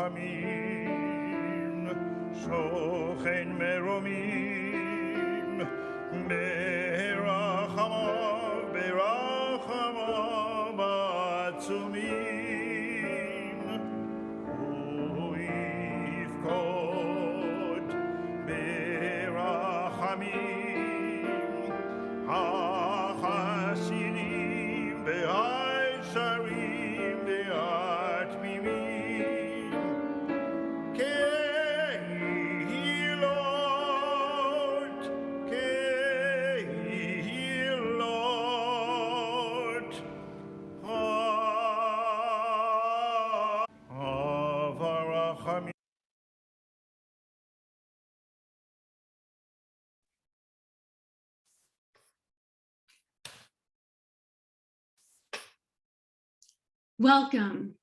ברחמים, שוכן מרומים, ברחמיו העצומים, הוא יפקוד ברחמים, החסידים והישרים והתמימים, קהילות, אב הרחמים. Welcome.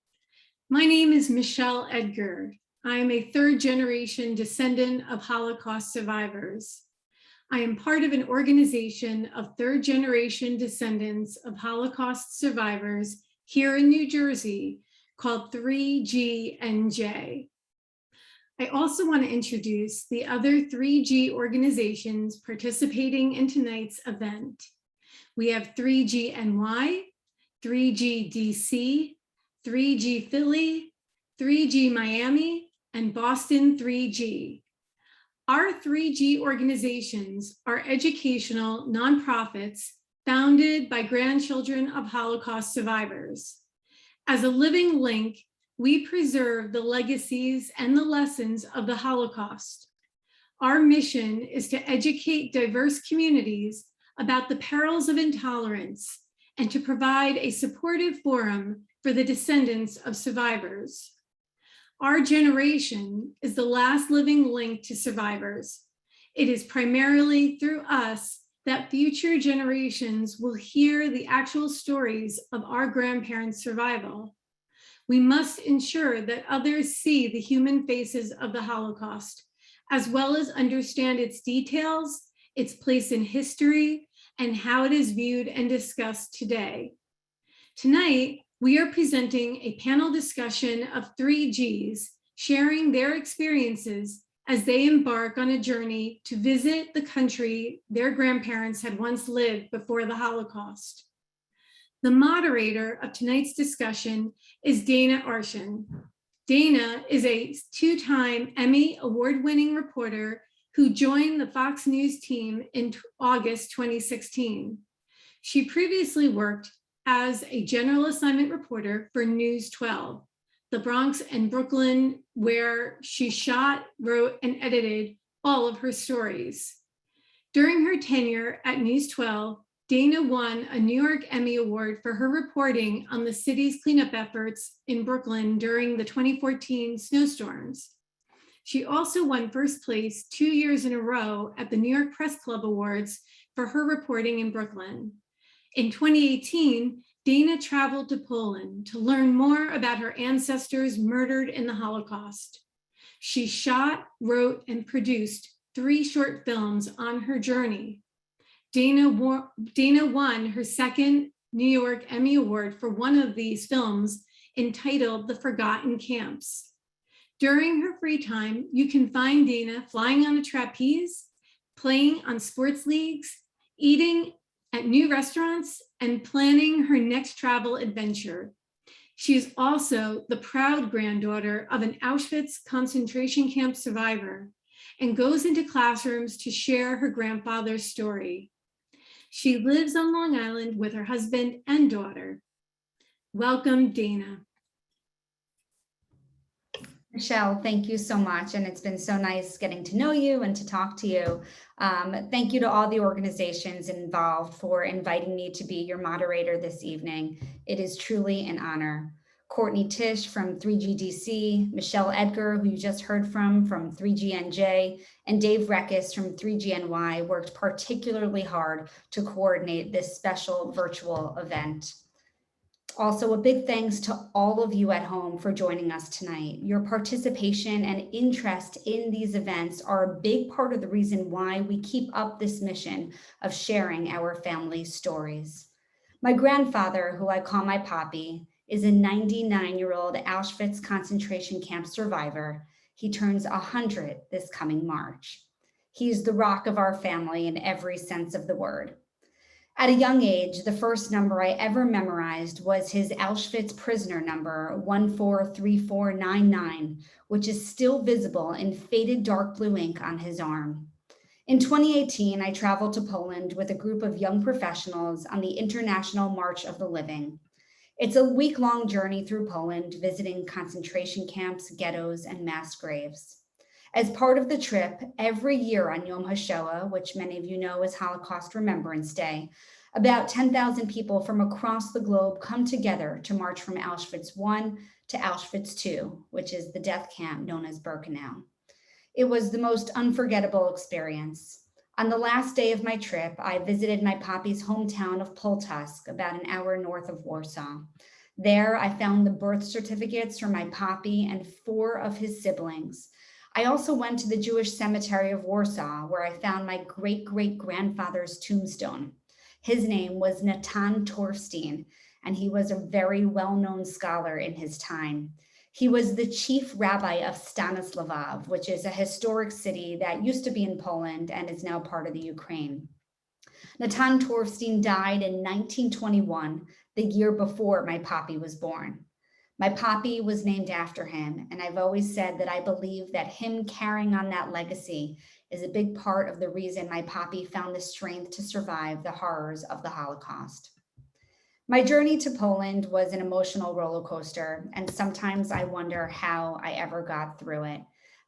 My name is Michelle Edgar. I am a third-generation descendant of Holocaust survivors. I am part of an organization of third-generation descendants of Holocaust survivors here in New Jersey called 3GNJ. I also want to introduce the other 3G organizations participating in tonight's event. We have 3GNY, 3G DC, 3G Philly, 3G Miami, and Boston 3G. Our 3G organizations are educational nonprofits founded by grandchildren of Holocaust survivors. As a living link, we preserve the legacies and the lessons of the Holocaust. Our mission is to educate diverse communities about the perils of intolerance and to provide a supportive forum for the descendants of survivors. Our generation is the last living link to survivors. It is primarily through us that future generations will hear the actual stories of our grandparents' survival. We must ensure that others see the human faces of the Holocaust, as well as understand its details, its place in history, and how it is viewed and discussed today. Tonight, we are presenting a panel discussion of 3Gs sharing their experiences as they embark on a journey to visit the country their grandparents had once lived before the Holocaust. The moderator of tonight's discussion is Dana Arshan. Dana is a two-time Emmy award-winning reporter who joined the Fox News team in August 2016. She previously worked as a general assignment reporter for News 12, the Bronx and Brooklyn, where she shot, wrote, and edited all of her stories. During her tenure at News 12, Dana won a New York Emmy Award for her reporting on the city's cleanup efforts in Brooklyn during the 2014 snowstorms. She also won first place 2 years in a row at the New York Press Club Awards for her reporting in Brooklyn. In 2018, Dana traveled to Poland to learn more about her ancestors murdered in the Holocaust. She shot, wrote, and produced 3 short films on her journey. Dana won her second New York Emmy Award for one of these films, entitled The Forgotten Camps. During her free time, you can find Dana flying on a trapeze, playing on sports leagues, eating at new restaurants, and planning her next travel adventure. She is also the proud granddaughter of an Auschwitz concentration camp survivor and goes into classrooms to share her grandfather's story. She lives on Long Island with her husband and daughter. Welcome, Dana. Michelle, thank you so much. And it's been so nice getting to know you and to talk to you. Thank you to all the organizations involved for inviting me to be your moderator this evening. It is truly an honor. Courtney Tish from 3GDC, Michelle Edgar, who you just heard from 3GNJ, and Dave Reckes from 3GNY worked particularly hard to coordinate this special virtual event. Also, a big thanks to all of you at home for joining us tonight. Your participation and interest in these events are a big part of the reason why we keep up this mission of sharing our family stories. My grandfather, who I call my Poppy, is a 99-year-old Auschwitz concentration camp survivor. He turns 100 this coming March. He's the rock of our family in every sense of the word. At a young age, the first number I ever memorized was his Auschwitz prisoner number 143499, which is still visible in faded dark blue ink on his arm. In 2018, I traveled to Poland with a group of young professionals on the International March of the Living. It's a week-long journey through Poland, visiting concentration camps, ghettos, and mass graves. As part of the trip, every year on Yom HaShoah, which many of you know is Holocaust Remembrance Day, about 10,000 people from across the globe come together to march from Auschwitz I to Auschwitz II, which is the death camp known as Birkenau. It was the most unforgettable experience. On the last day of my trip, I visited my poppy's hometown of Poltusk, about an hour north of Warsaw. There, I found the birth certificates for my poppy and 4 of his siblings. I also went to the Jewish cemetery of Warsaw, where I found my great-great-grandfather's tombstone. His name was Natan Torstein, and he was a very well-known scholar in his time. He was the chief rabbi of Stanislav, which is a historic city that used to be in Poland and is now part of the Ukraine. Natan Torstein died in 1921, the year before my poppy was born. My poppy was named after him, and I've always said that I believe that him carrying on that legacy is a big part of the reason my poppy found the strength to survive the horrors of the Holocaust. My journey to Poland was an emotional roller coaster, and sometimes I wonder how I ever got through it.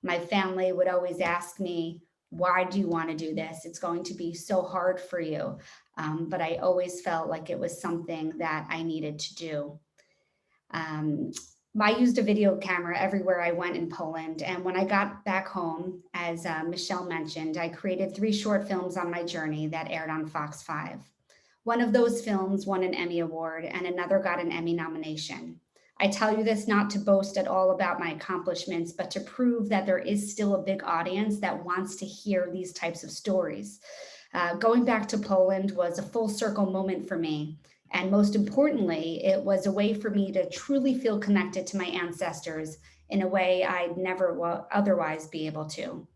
My family would always ask me, why do you want to do this? It's going to be so hard for you. But I always felt like it was something that I needed to do. I used a video camera everywhere I went in Poland. And when I got back home, as Michelle mentioned, I created 3 short films on my journey that aired on Fox 5. One of those films won an Emmy Award and another got an Emmy nomination. I tell you this not to boast at all about my accomplishments, but to prove that there is still a big audience that wants to hear these types of stories. Going back to Poland was a full circle moment for me. And most importantly, it was a way for me to truly feel connected to my ancestors in a way I'd never otherwise be able to.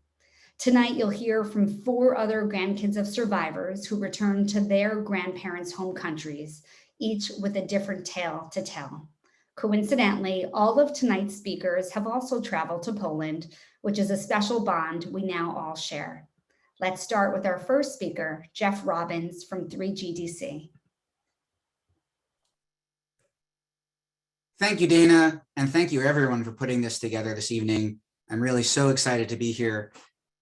Tonight, you'll hear from 4 other grandkids of survivors who returned to their grandparents' home countries, each with a different tale to tell. Coincidentally, all of tonight's speakers have also traveled to Poland, which is a special bond we now all share. Let's start with our first speaker, Jeff Robbins from 3GDC. Thank you, Dana, and thank you everyone for putting this together this evening. I'm really so excited to be here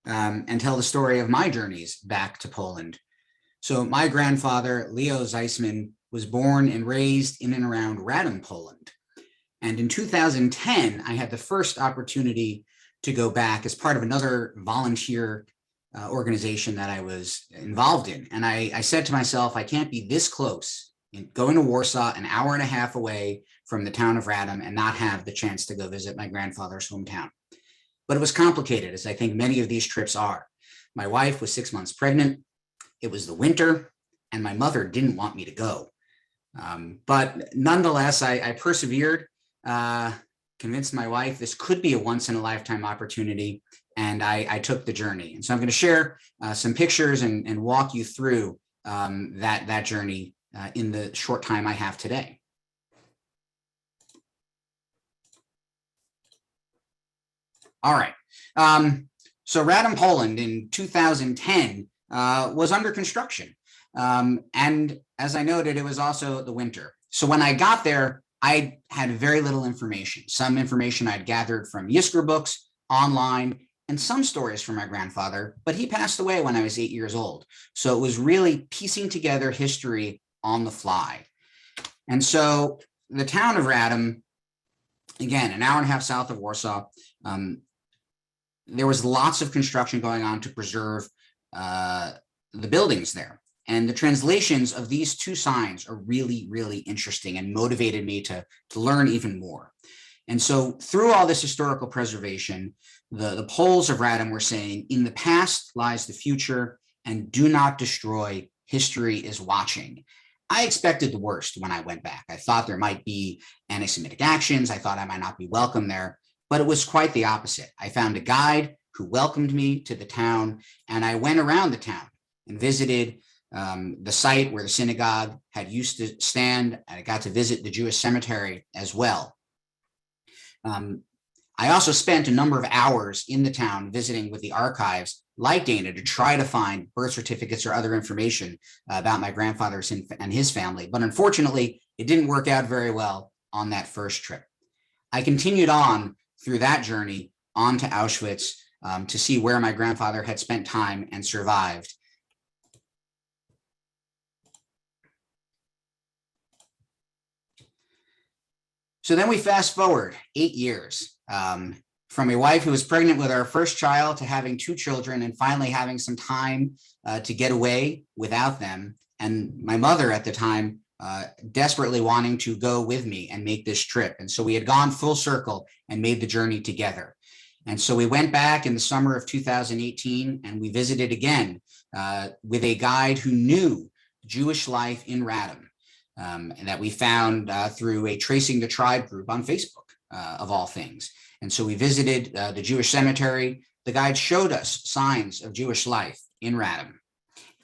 and tell the story of my journeys back to Poland. So my grandfather, Leo Zeisman, was born and raised in and around Radom, Poland. And in 2010, I had the first opportunity to go back as part of another volunteer organization that I was involved in. And I said to myself, I can't be this close going to Warsaw, an hour and a half away from the town of Radom, and not have the chance to go visit my grandfather's hometown. But it was complicated, as I think many of these trips are. My wife was 6 months pregnant. It was the winter, and my mother didn't want me to go. But nonetheless, I persevered, convinced my wife this could be a once-in-a-lifetime opportunity, and I took the journey. And so I'm going to share some pictures and walk you through that journey in the short time I have today. All right. So Radom, Poland in 2010 was under construction. And as I noted, it was also the winter. So when I got there, I had very little information. Some information I'd gathered from Yisker books, online, and some stories from my grandfather, but he passed away when I was 8 years old. So it was really piecing together history on the fly. And so the town of Radom, again, an hour and a half south of Warsaw, there was lots of construction going on to preserve the buildings there. And the translations of these 2 signs are really, really interesting and motivated me to learn even more. And so through all this historical preservation, the Poles of Radom were saying, in the past lies the future, and do not destroy, history is watching. I expected the worst when I went back. I thought there might be anti-Semitic actions. I thought I might not be welcome there, but it was quite the opposite. I found a guide who welcomed me to the town, and I went around the town and visited the site where the synagogue had used to stand. I got to visit the Jewish cemetery as well. I also spent a number of hours in the town visiting with the archives like Dana to try to find birth certificates or other information about my grandfather and his family. But unfortunately, it didn't work out very well on that first trip. I continued on through that journey on to Auschwitz to see where my grandfather had spent time and survived. So then we fast forward 8 years from a wife who was pregnant with our first child to having 2 children and finally having some time to get away without them. And my mother at the time desperately wanting to go with me and make this trip. And so we had gone full circle and made the journey together. And so we went back in the summer of 2018 and we visited again with a guide who knew Jewish life in Radom. And that we found through a Tracing the Tribe group on Facebook, of all things. And so we visited the Jewish cemetery. The guide showed us signs of Jewish life in Radom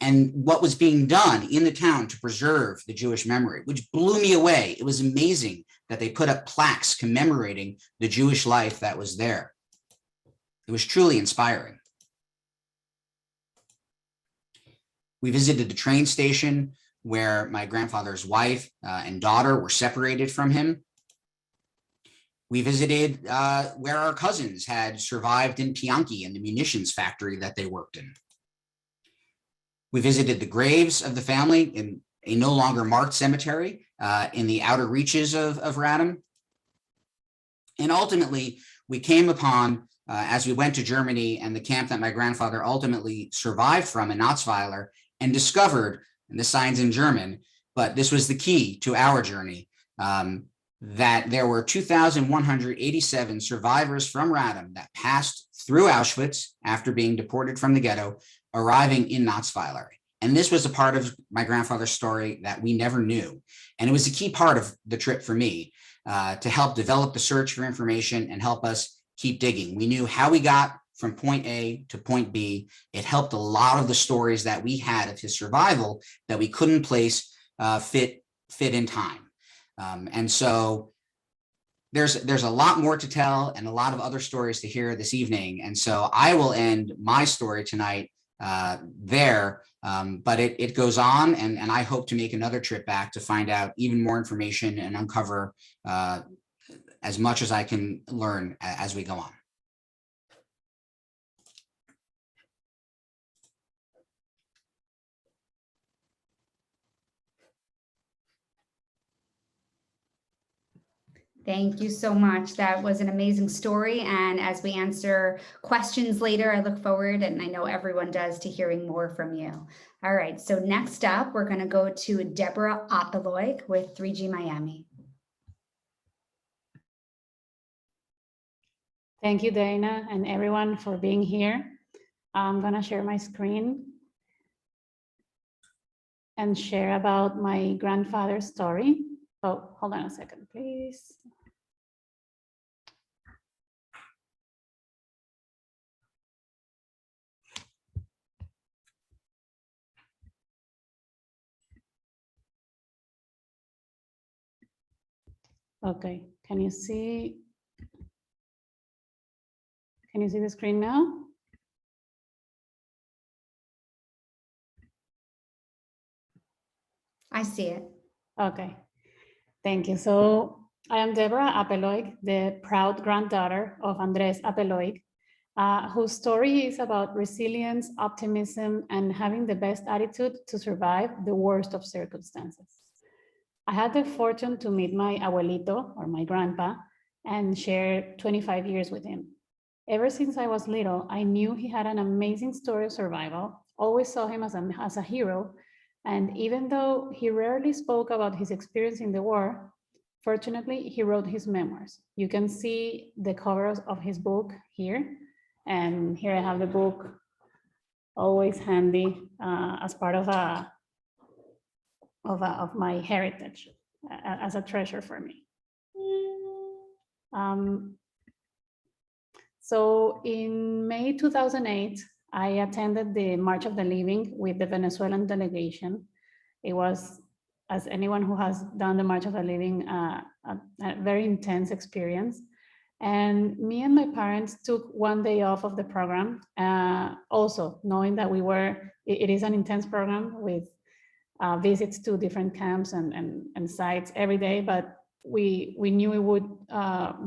and what was being done in the town to preserve the Jewish memory, which blew me away. It was amazing that they put up plaques commemorating the Jewish life that was there. It was truly inspiring. We visited the train station where my grandfather's wife and daughter were separated from him. We visited where our cousins had survived in Pianki in the munitions factory that they worked in. We visited the graves of the family in a no longer marked cemetery in the outer reaches of Radom. And ultimately, we came upon, as we went to Germany and the camp that my grandfather ultimately survived from in Natzweiler, and discovered, and the sign's in German, but this was the key to our journey, that there were 2,187 survivors from Radom that passed through Auschwitz after being deported from the ghetto, arriving in Natzweiler. And this was a part of my grandfather's story that we never knew. And it was a key part of the trip for me to help develop the search for information and help us keep digging. We knew how we got from point A to point B. It helped a lot of the stories that we had of his survival that we couldn't place fit in time. And so there's a lot more to tell and a lot of other stories to hear this evening. And so I will end my story tonight there, but it goes on, and I hope to make another trip back to find out even more information and uncover as much as I can learn as we go on. Thank you so much. That was an amazing story. And as we answer questions later, I look forward, and I know everyone does, to hearing more from you. All right, so next up, we're going to go to Deborah Oppeloyk with 3G Miami. Thank you, Dana, and everyone for being here. I'm going to share my screen and share about my grandfather's story. Oh, hold on a second, please. Okay, can you see the screen now? I see it. Okay, thank you. So I am Deborah Apelloyk, the proud granddaughter of Andres Apelloyk, whose story is about resilience, optimism, and having the best attitude to survive the worst of circumstances. I had the fortune to meet my abuelito, or my grandpa, and share 25 years with him. Ever since I was little, I knew he had an amazing story of survival, always saw him as a hero, and even though he rarely spoke about his experience in the war, fortunately, he wrote his memoirs. You can see the covers of his book here, and here I have the book always handy as part of of my heritage as a treasure for me. So in May 2008, I attended the March of the Living with the Venezuelan delegation. It was, as anyone who has done the March of the Living, a very intense experience. And me and my parents took one day off of the program, also knowing that it is an intense program with visits to different camps and sites every day, but we knew it would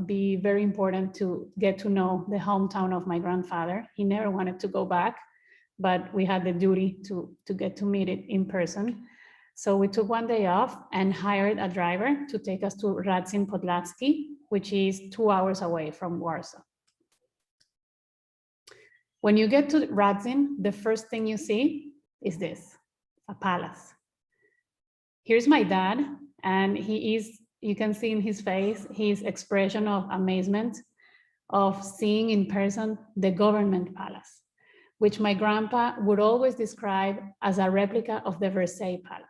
be very important to get to know the hometown of my grandfather. He never wanted to go back, but we had the duty to get to meet it in person. So we took one day off and hired a driver to take us to Radzin Podlaski, which is 2 hours away from Warsaw. When you get to Radzin, the first thing you see is this, a palace. Here's my dad, and you can see in his face, his expression of amazement of seeing in person the government palace, which my grandpa would always describe as a replica of the Versailles Palace.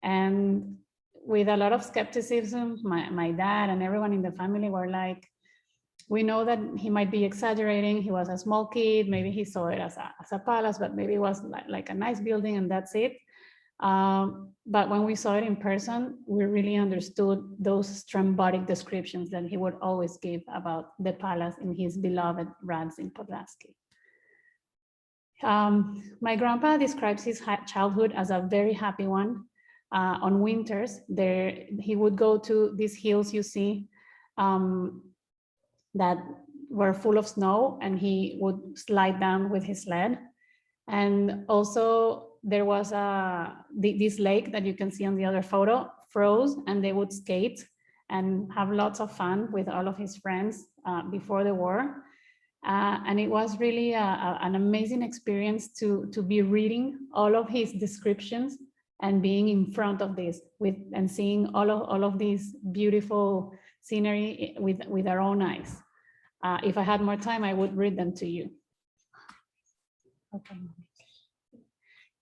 And with a lot of skepticism, my dad and everyone in the family were like, we know that he might be exaggerating. He was a small kid. Maybe he saw it as a palace, but maybe it was like a nice building and that's it. But when we saw it in person, we really understood those strambolic descriptions that he would always give about the palace in his beloved Radzin Podlaski. My grandpa describes his childhood as a very happy one. On winters, he would go to these hills you see that were full of snow, and he would slide down with his sled. And also there was this lake that you can see on the other photo froze, and they would skate and have lots of fun with all of his friends before the war. And it was really an amazing experience to be reading all of his descriptions and being in front of this and seeing all of these beautiful scenery with our own eyes. If I had more time, I would read them to you. Okay.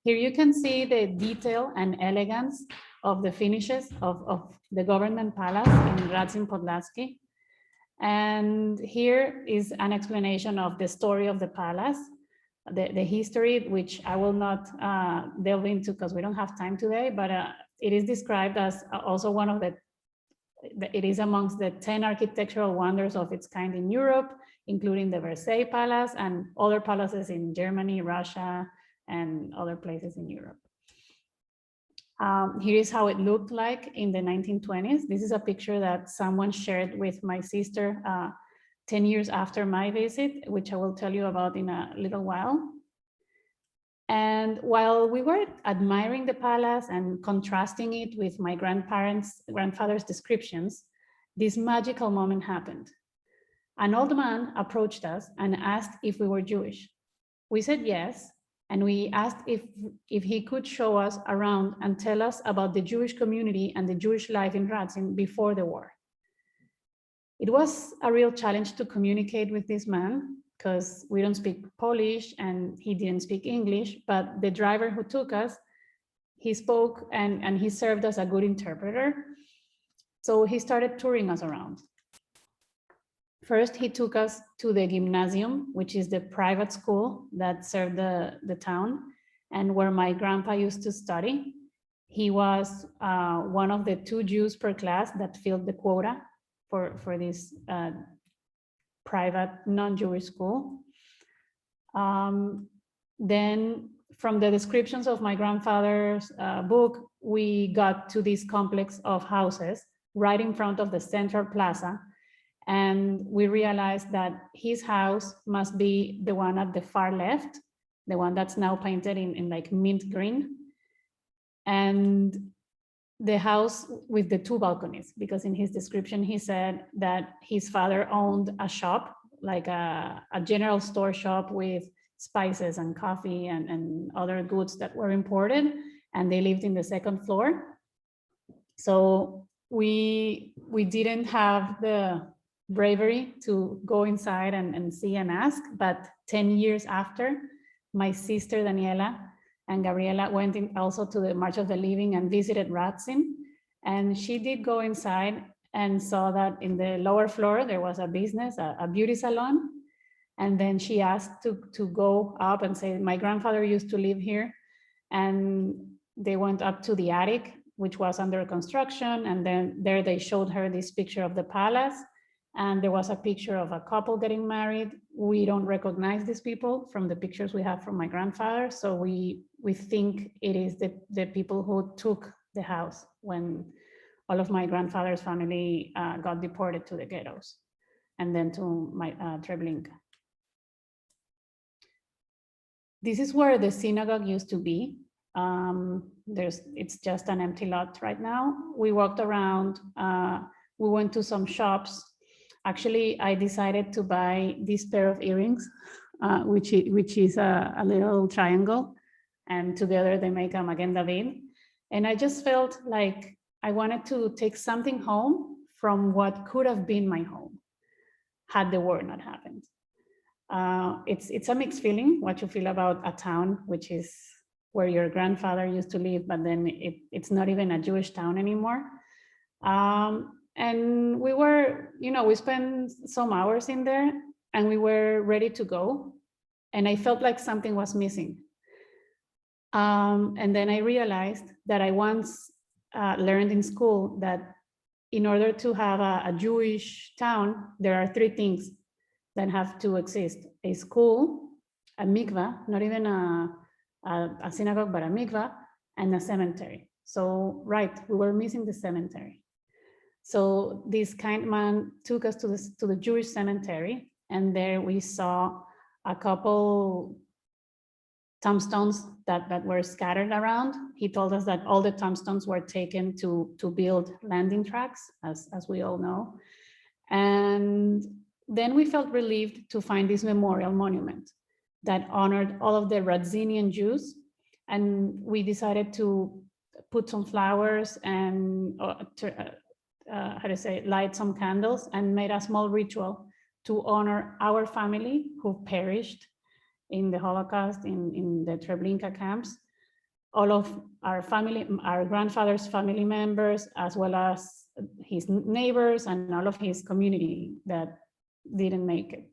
Here you can see the detail and elegance of the finishes of the government palace in Radzin Podlaski. And here is an explanation of the story of the palace, the history, which I will not delve into because we don't have time today, but it is described as also one of it is amongst the 10 architectural wonders of its kind in Europe, including the Versailles Palace and other palaces in Germany, Russia, and other places in Europe. Here is how it looked like in the 1920s. This is a picture that someone shared with my sister 10 years after my visit, which I will tell you about in a little while. And while we were admiring the palace and contrasting it with my grandfather's descriptions, this magical moment happened. An old man approached us and asked if we were Jewish. We said yes, and we asked if he could show us around and tell us about the Jewish community and the Jewish life in Radzin before the war. It was a real challenge to communicate with this man because we don't speak Polish and he didn't speak English, but the driver who took us, he spoke and he served as a good interpreter. So he started touring us around. First, he took us to the gymnasium, which is the private school that served the town and where my grandpa used to study. He was one of the 2 Jews per class that filled the quota for this private non-Jewish school. Then from the descriptions of my grandfather's book, we got to this complex of houses right in front of the central plaza. And we realized that his house must be the one at the far left, the one that's now painted in like mint green. And the house with the 2 balconies, because in his description, he said that his father owned a shop, like a general store shop with spices and coffee and other goods that were imported, and they lived in the 2nd floor. So we didn't have the bravery to go inside and see and ask, but 10 years after, my sister Daniela And Gabriela went in also to the March of the Living and visited Radzin. And she did go inside and saw that in the lower floor, there was a business, a beauty salon. And then she asked to go up and say, my grandfather used to live here. And they went up to the attic, which was under construction. And then there they showed her this picture of the palace. And there was a picture of a couple getting married. We don't recognize these people from the pictures we have from my grandfather. So we think it is the people who took the house when all of my grandfather's family got deported to the ghettos and then to my Treblinka. This is where the synagogue used to be. It's just an empty lot right now. We walked around, we went to some shops. Actually, I decided to buy this pair of earrings, which is a little triangle, and together they make a Magen David. And I just felt like I wanted to take something home from what could have been my home had the war not happened. It's a mixed feeling, what you feel about a town, which is where your grandfather used to live, but then it's not even a Jewish town anymore. And we were, we spent some hours in there and we were ready to go. And I felt like something was missing. And then I realized that I once learned in school that in order to have a Jewish town, there are three things that have to exist: a school, a mikvah, not even a synagogue, but a mikvah, and a cemetery. So, right, we were missing the cemetery. So this kind man took us to the Jewish cemetery, and there we saw a couple tombstones that were scattered around. He told us that all the tombstones were taken to build landing tracks, as we all know. And then we felt relieved to find this memorial monument that honored all of the Radzinian Jews. And we decided to put some flowers and light some candles and made a small ritual to honor our family who perished in the Holocaust, in the Treblinka camps, all of our family, our grandfather's family members, as well as his neighbors and all of his community that didn't make it.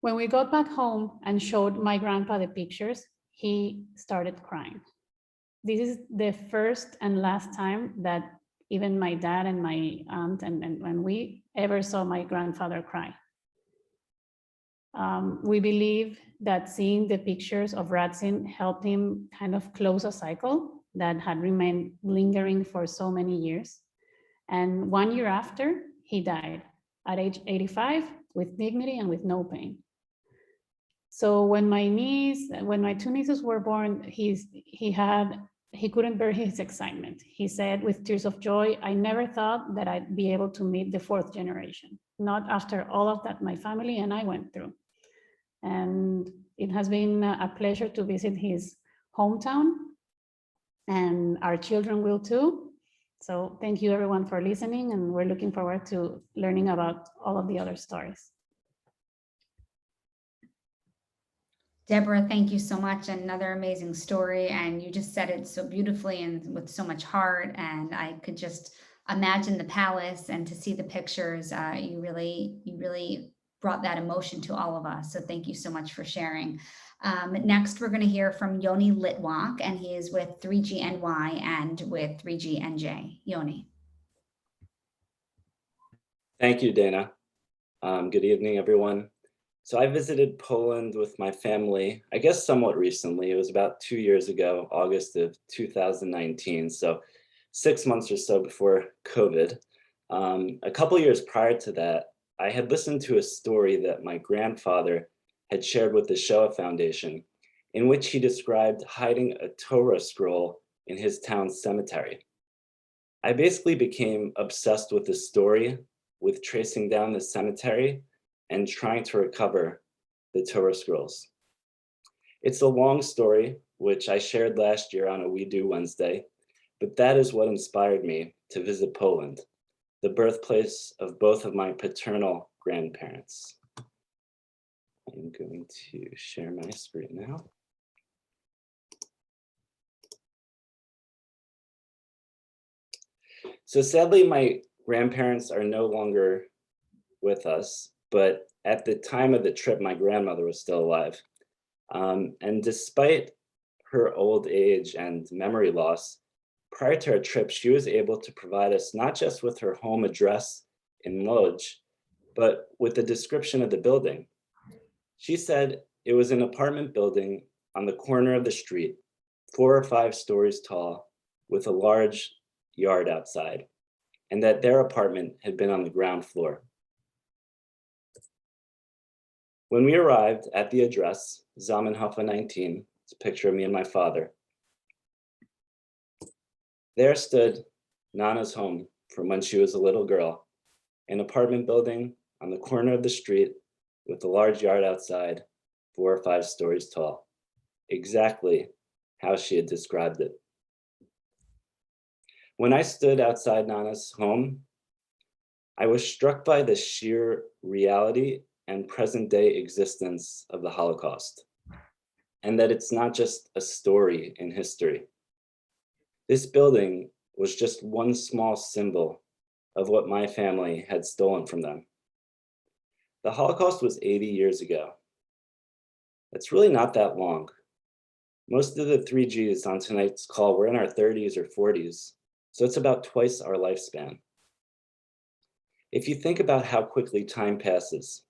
When we got back home and showed my grandpa the pictures, he started crying. This is the first and last time that even my dad and my aunt and when we ever saw my grandfather cry. We believe that seeing the pictures of Radzin helped him kind of close a cycle that had remained lingering for so many years. And 1 year after, he died at age 85 with dignity and with no pain. So when my two nieces were born, he couldn't bear his excitement. He said with tears of joy, "I never thought that I'd be able to meet the fourth generation, not after all of that my family and I went through." And it has been a pleasure to visit his hometown, and our children will too. So thank you everyone for listening, and we're looking forward to learning about all of the other stories. Deborah, thank you so much. Another amazing story. And you just said it so beautifully and with so much heart. And I could just imagine the palace and to see the pictures. You really brought that emotion to all of us. So thank you so much for sharing. Next, we're going to hear from Yoni Litwak, and he is with 3GNY and with 3GNJ. Yoni. Thank you, Dana. Good evening, everyone. So I visited Poland with my family, I guess somewhat recently. It was about 2 years ago, August of 2019. So 6 months or so before COVID. A couple years prior to that, I had listened to a story that my grandfather had shared with the Shoah Foundation, in which he described hiding a Torah scroll in his town's cemetery. I basically became obsessed with the story, with tracing down the cemetery and trying to recover the Torah scrolls. It's a long story, which I shared last year on a We Do Wednesday, but that is what inspired me to visit Poland, the birthplace of both of my paternal grandparents. I'm going to share my screen now. So sadly, my grandparents are no longer with us, but at the time of the trip, my grandmother was still alive. And despite her old age and memory loss, prior to our trip, she was able to provide us not just with her home address in Lodz, but with the description of the building. She said it was an apartment building on the corner of the street, 4 or 5 stories tall, with a large yard outside, and that their apartment had been on the ground floor. When we arrived at the address, Zamenhof 19, it's a picture of me and my father, there stood Nana's home from when she was a little girl, an apartment building on the corner of the street with a large yard outside, 4 or 5 stories tall, exactly how she had described it. When I stood outside Nana's home, I was struck by the sheer reality and present day existence of the Holocaust, and that it's not just a story in history. This building was just one small symbol of what my family had stolen from them. The Holocaust was 80 years ago. That's really not that long. Most of the 3Gs on tonight's call were in our 30s or 40s, so it's about twice our lifespan. If you think about how quickly time passes,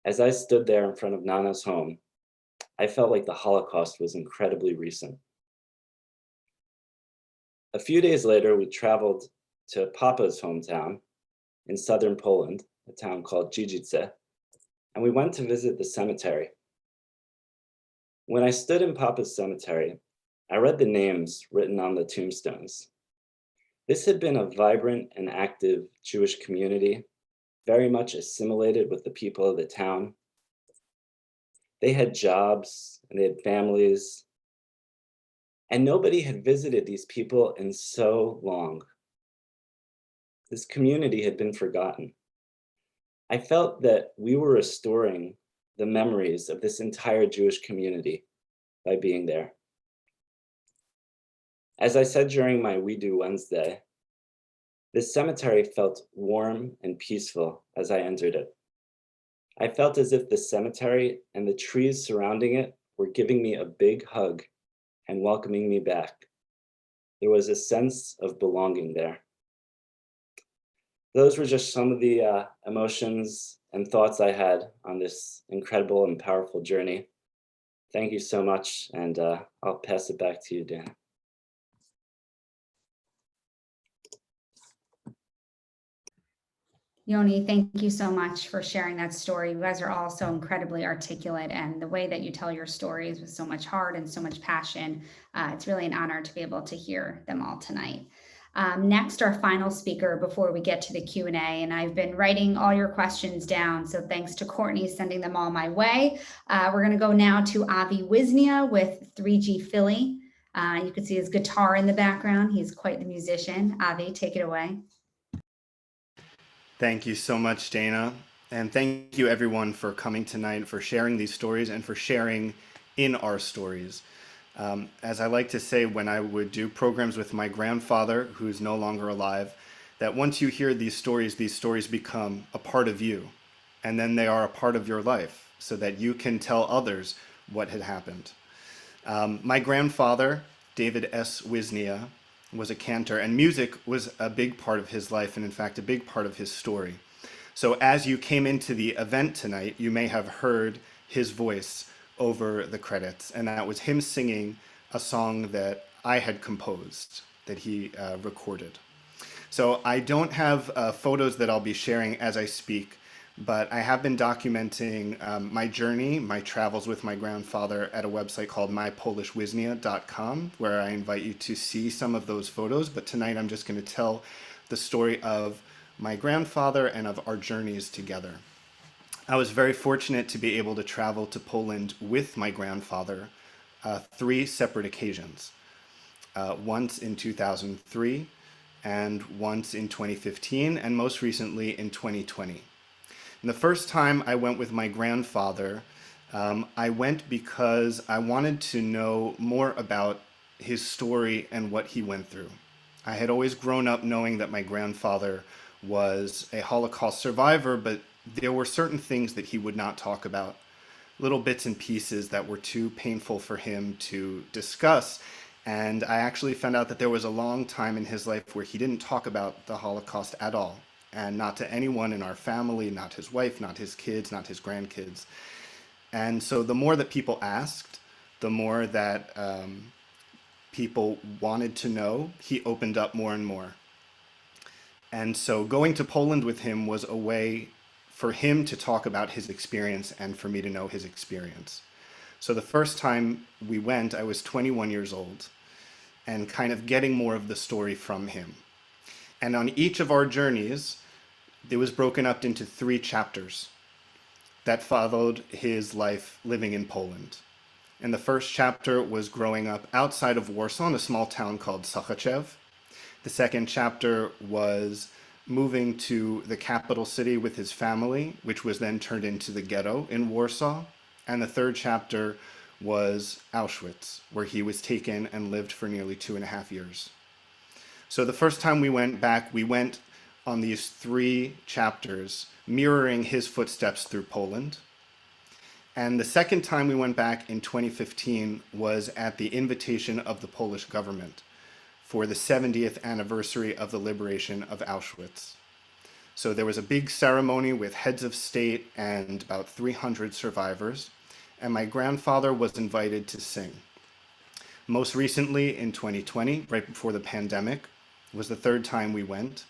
as I stood there in front of Nana's home, I felt like the Holocaust was incredibly recent. A few days later, we traveled to Papa's hometown in southern Poland, a town called Gigice, and we went to visit the cemetery. When I stood in Papa's cemetery, I read the names written on the tombstones. This had been a vibrant and active Jewish community, very much assimilated with the people of the town. They had jobs and they had families, and nobody had visited these people in so long. This community had been forgotten. I felt that we were restoring the memories of this entire Jewish community by being there. As I said during my We Do Wednesday, this cemetery felt warm and peaceful as I entered it. I felt as if the cemetery and the trees surrounding it were giving me a big hug and welcoming me back. There was a sense of belonging there. Those were just some of the emotions and thoughts I had on this incredible and powerful journey. Thank you so much, and I'll pass it back to you, Dan. Yoni, thank you so much for sharing that story. You guys are all so incredibly articulate, and the way that you tell your stories with so much heart and so much passion, it's really an honor to be able to hear them all tonight. Next, our final speaker before we get to the Q&A, and I've been writing all your questions down, so thanks to Courtney sending them all my way. We're going to go now to Avi Wisnia with 3G Philly. You can see his guitar in the background. He's quite the musician. Avi, take it away. Thank you so much, Dana. And thank you everyone for coming tonight, for sharing these stories and for sharing in our stories. As I like to say when I would do programs with my grandfather, who's no longer alive, that once you hear these stories become a part of you, and then they are a part of your life so that you can tell others what had happened. My grandfather, David S. Wisnia, was a cantor, and music was a big part of his life, and in fact, a big part of his story. So as you came into the event tonight, you may have heard his voice over the credits, and that was him singing a song that I had composed, that he recorded. So I don't have photos that I'll be sharing as I speak, but I have been documenting my journey, my travels with my grandfather at a website called mypolishwisnia.com, where I invite you to see some of those photos. But tonight I'm just going to tell the story of my grandfather and of our journeys together. I was very fortunate to be able to travel to Poland with my grandfather 3 separate occasions. Once in 2003, and once in 2015, and most recently in 2020. And the first time I went with my grandfather, I went because I wanted to know more about his story and what he went through. I had always grown up knowing that my grandfather was a Holocaust survivor, but there were certain things that he would not talk about, little bits and pieces that were too painful for him to discuss. And I actually found out that there was a long time in his life where he didn't talk about the Holocaust at all, and not to anyone in our family, not his wife, not his kids, not his grandkids. And so the more that people asked, the more that people wanted to know, he opened up more and more. And so going to Poland with him was a way for him to talk about his experience and for me to know his experience. So the first time we went, I was 21 years old and kind of getting more of the story from him. And on each of our journeys, it was broken up into 3 chapters that followed his life living in Poland. And the first chapter was growing up outside of Warsaw in a small town called Sochaczew. The second chapter was moving to the capital city with his family, which was then turned into the ghetto in Warsaw. And the third chapter was Auschwitz, where he was taken and lived for nearly 2.5 years. So the first time we went back, we went on these 3 chapters, mirroring his footsteps through Poland. And the second time we went back in 2015 was at the invitation of the Polish government for the 70th anniversary of the liberation of Auschwitz. So there was a big ceremony with heads of state and about 300 survivors, and my grandfather was invited to sing. Most recently in 2020, right before the pandemic, was the 3rd time we went.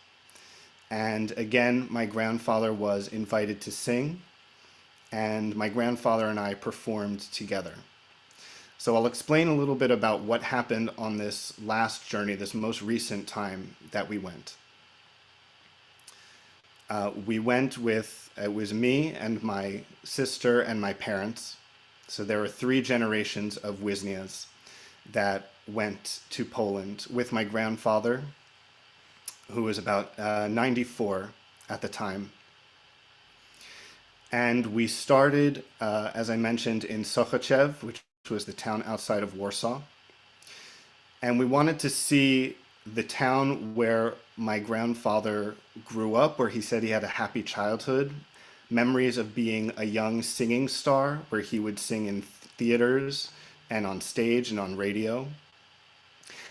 And again, my grandfather was invited to sing, and my grandfather and I performed together. So I'll explain a little bit about what happened on this last journey, this most recent time that we went. We went with, it was me and my sister and my parents. So there were 3 generations of Wisnias that went to Poland with my grandfather, who was about 94 at the time. And we started, as I mentioned, in Sochaczew, which was the town outside of Warsaw. And we wanted to see the town where my grandfather grew up, where he said he had a happy childhood, memories of being a young singing star, where he would sing in theaters and on stage and on radio.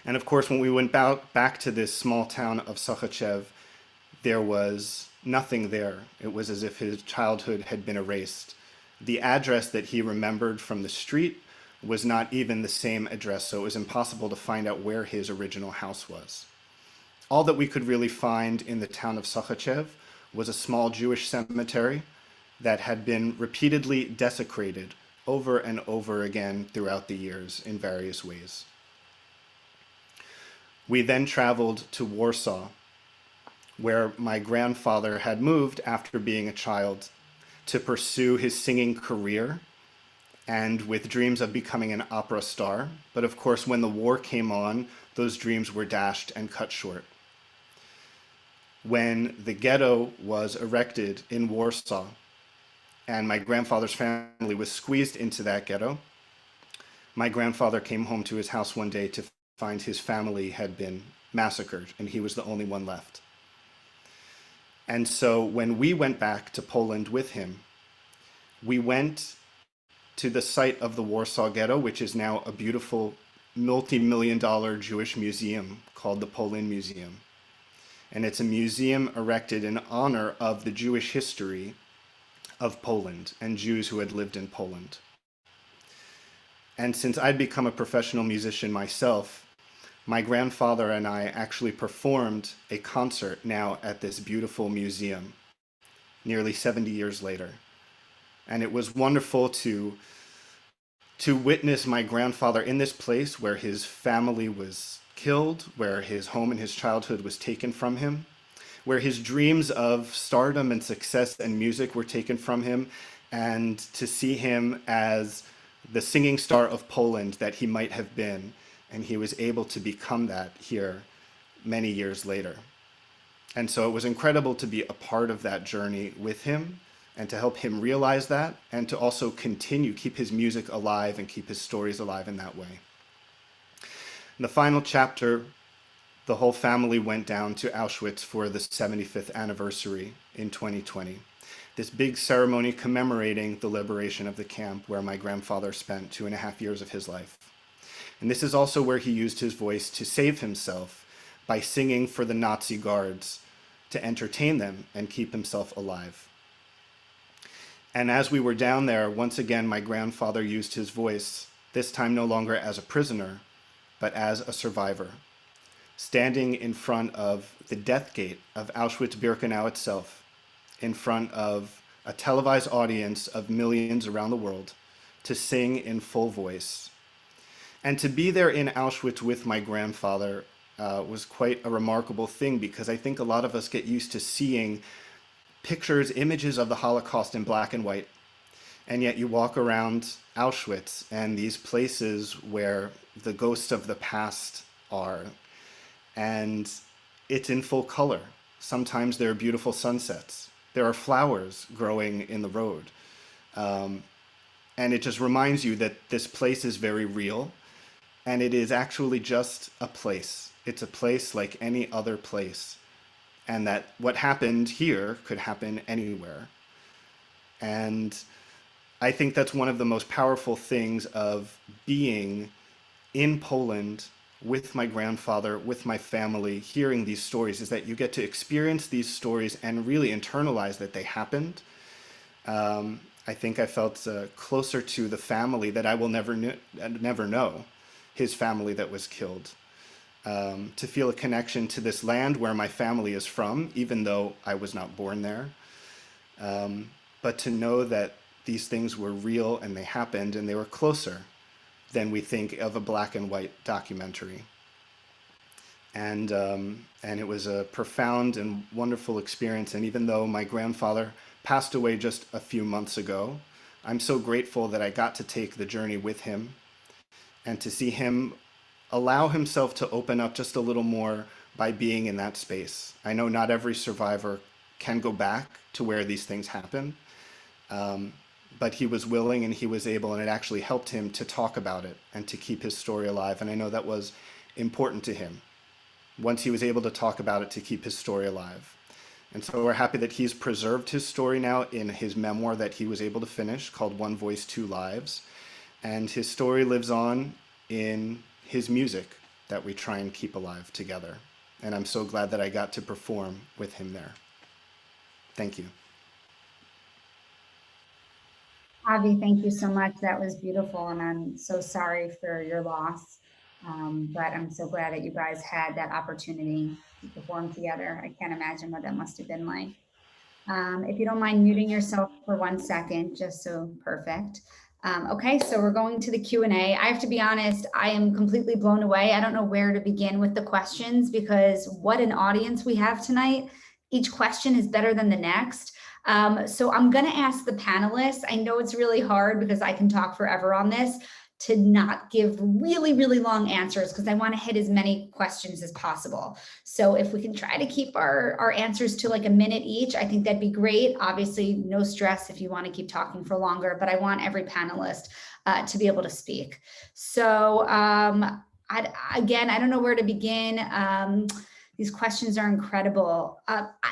And of course, when we went back to this small town of Sochaczew, there was nothing there. It was as if his childhood had been erased. The address that he remembered from the street was not even the same address, so it was impossible to find out where his original house was. All that we could really find in the town of Sochaczew was a small Jewish cemetery that had been repeatedly desecrated over and over again throughout the years in various ways. We then traveled to Warsaw, where my grandfather had moved after being a child to pursue his singing career and with dreams of becoming an opera star. But of course, when the war came on, those dreams were dashed and cut short. When the ghetto was erected in Warsaw and my grandfather's family was squeezed into that ghetto, my grandfather came home to his house one day to find his family had been massacred and he was the only one left. And so when we went back to Poland with him, we went to the site of the Warsaw Ghetto, which is now a beautiful multi-million-dollar Jewish museum called the Poland Museum. And it's a museum erected in honor of the Jewish history of Poland and Jews who had lived in Poland. And since I'd become a professional musician myself, my grandfather and I actually performed a concert now at this beautiful museum, nearly 70 years later. And it was wonderful to witness my grandfather in this place where his family was killed, where his home and his childhood was taken from him, where his dreams of stardom and success and music were taken from him, and to see him as the singing star of Poland that he might have been. And he was able to become that here many years later. And so it was incredible to be a part of that journey with him and to help him realize that, and to also keep his music alive and keep his stories alive in that way. In the final chapter, the whole family went down to Auschwitz for the 75th anniversary in 2020. This big ceremony commemorating the liberation of the camp where my grandfather spent 2.5 years of his life. And this is also where he used his voice to save himself by singing for the Nazi guards to entertain them and keep himself alive. And as we were down there, once again, my grandfather used his voice, this time no longer as a prisoner, but as a survivor, standing in front of the death gate of Auschwitz-Birkenau itself, in front of a televised audience of millions around the world, to sing in full voice. And to be there in Auschwitz with my grandfather was quite a remarkable thing, because I think a lot of us get used to seeing pictures, images of the Holocaust in black and white. And yet you walk around Auschwitz and these places where the ghosts of the past are, and it's in full color. Sometimes there are beautiful sunsets. There are flowers growing in the road. And it just reminds you that this place is very real, and it is actually just a place. It's a place like any other place, and that what happened here could happen anywhere. And I think that's one of the most powerful things of being in Poland with my grandfather, with my family, hearing these stories, is that you get to experience these stories and really internalize that they happened. I think I felt closer to the family that I will never know, his family that was killed. To feel a connection to this land where my family is from, even though I was not born there. But to know that these things were real and they happened and they were closer than we think of a black and white documentary. And it was a profound and wonderful experience. And even though my grandfather passed away just a few months ago, I'm so grateful that I got to take the journey with him and to see him allow himself to open up just a little more by being in that space. I know not every survivor can go back to where these things happen, but he was willing and he was able, and it actually helped him to talk about it and to keep his story alive. And I know that was important to him, once he was able to talk about it, to keep his story alive. And so we're happy that he's preserved his story now in his memoir that he was able to finish, called One Voice, Two Lives. And his story lives on in his music that we try and keep alive together. And I'm so glad that I got to perform with him there. Thank you. Avi, thank you so much. That was beautiful, and I'm so sorry for your loss. But I'm so glad that you guys had that opportunity to perform together. I can't imagine what that must have been like. If you don't mind muting yourself for 1 second, just so perfect. Okay, so we're going to the Q&A. I have to be honest, I am completely blown away. I don't know where to begin with the questions, because what an audience we have tonight. Each question is better than the next. So I'm going to ask the panelists. I know it's really hard because I can talk forever on this, to not give really, really long answers, because I want to hit as many questions as possible. So if we can try to keep our answers to like a minute each, I think that'd be great. Obviously, no stress if you want to keep talking for longer, but I want every panelist to be able to speak. So again, I don't know where to begin. These questions are incredible.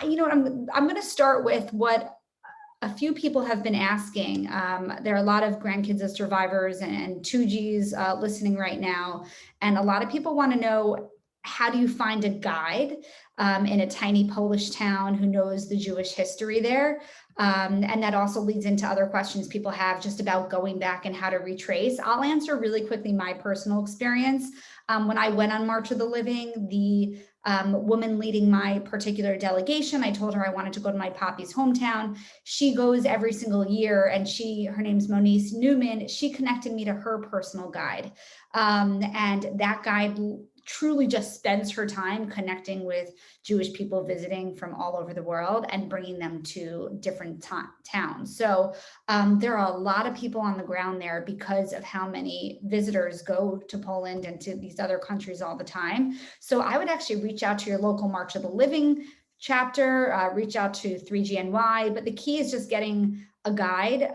You know what, I'm going to start with what a few people have been asking. There are a lot of grandkids of survivors and 2Gs listening right now. And a lot of people want to know, how do you find a guide in a tiny Polish town who knows the Jewish history there? And that also leads into other questions people have just about going back and how to retrace. I'll answer really quickly my personal experience. When I went on March of the Living, the woman leading my particular delegation, I told her I wanted to go to my poppy's hometown. She goes every single year, and her name's Monique Newman. She connected me to her personal guide. And that guide truly just spends her time connecting with Jewish people visiting from all over the world and bringing them to different towns. So there are a lot of people on the ground there because of how many visitors go to Poland and to these other countries all the time. So I would actually reach out to your local March of the Living chapter, reach out to 3GNY, but the key is just getting a guide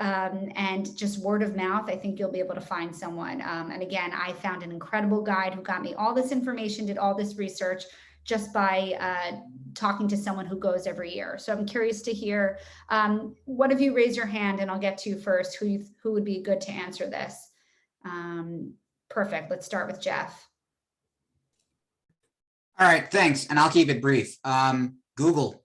and just word of mouth. I think you'll be able to find someone. And again, I found an incredible guide who got me all this information, did all this research just by talking to someone who goes every year. So I'm curious to hear, one of you raise your hand and I'll get to you first, who would be good to answer this. Perfect, let's start with Jeff. All right, thanks. And I'll keep it brief. Google.